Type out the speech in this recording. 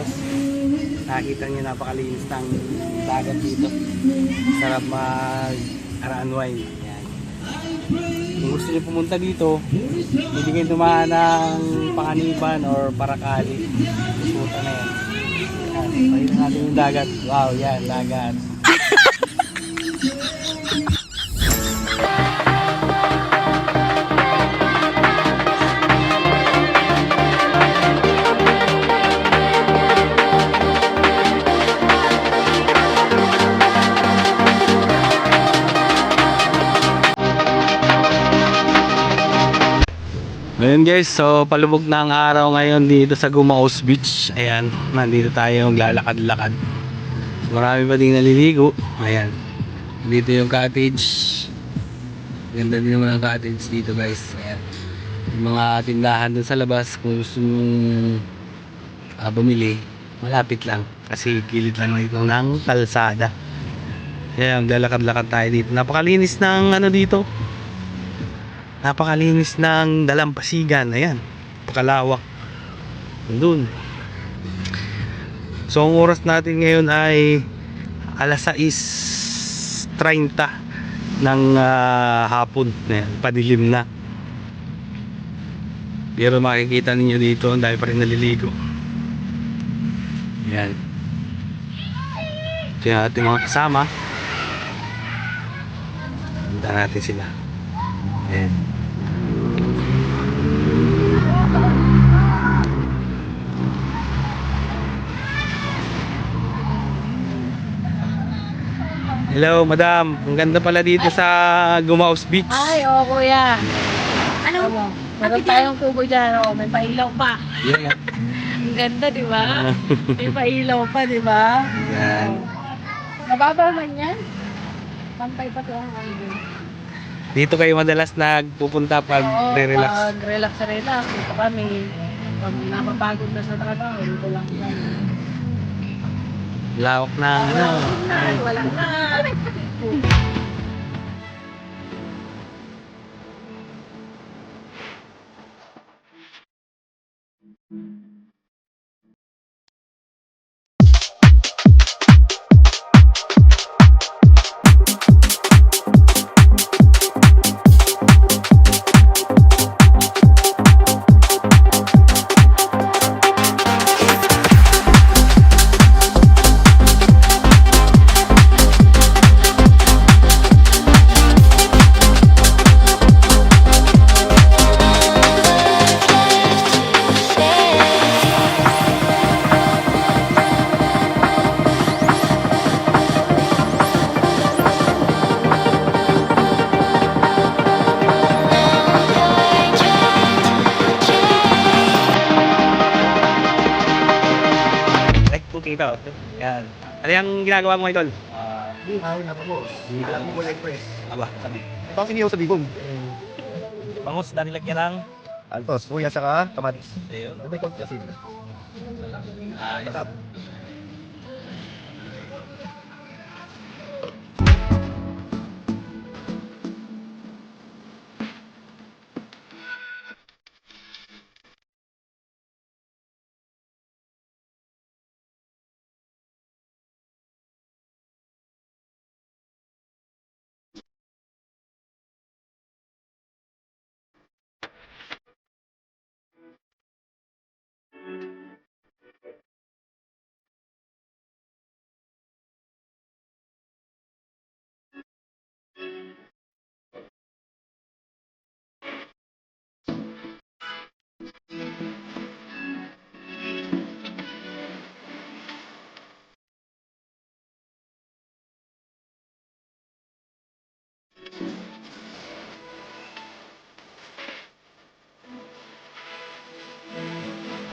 Tapos nakita niyo napakalinis ng dagat dito. Sarap mag-unwind. Yan. Kung gusto niyo pumunta dito, hindi kayo dumaan ng Panganiban or Paracali. Pumunta na yan. Yan. Pakita natin yung dagat. Wow, yan, dagat. Ngayon guys, so palubog na ang araw ngayon dito sa Gumaos Beach. Ayan, nandito tayo maglalakad-lakad. Marami pa ding naliligo. Ayan, dito yung cottage. Ganda din naman ang cottage dito guys. Ayan, yung mga tindahan dun sa labas. Kung gusto mong bumili, malapit lang. Kasi gilid lang ito ng kalsada. Ayan, maglalakad-lakad tayo dito. Napakalinis ng ano dito. Napakalinis ng dalampasigan. Ayan, pakalawak doon. So ang oras natin ngayon ay alas 6:30 ng hapon. Ayan, padilim na. Pero makikita ninyo dito, ang dami pa rin naliligo. Ayan, ito yung ating mga kasama. Punta natin sila. Ayan. Hello, madam. Ang ganda pala dito sa Gumaos Beach. Ay, oo kuya. Ano? Meron tayong kubo dyan. Oh, may pailaw pa. Yeah. Ang ganda, di ba? May pailaw pa, di ba? Yan. Mababa man yan. Pantay pa ito ang hangin. Dito kayo madalas nagpupunta pag re-relax. Pag relax. Dito kami. Pag napapagod na sa trabaho, dito lang yan. Lawak na ano. Wala na. Dito. Yan. Ano yung ginagawa mo ngayon, tol? Ay, napapos. Alam mo express. Aba, sabi. Ito ang sinihaw sa bigong. Bangus na nilagyan ng Altos, kuya saka kamatis. ayun. May konti asin. Ah, Masarap.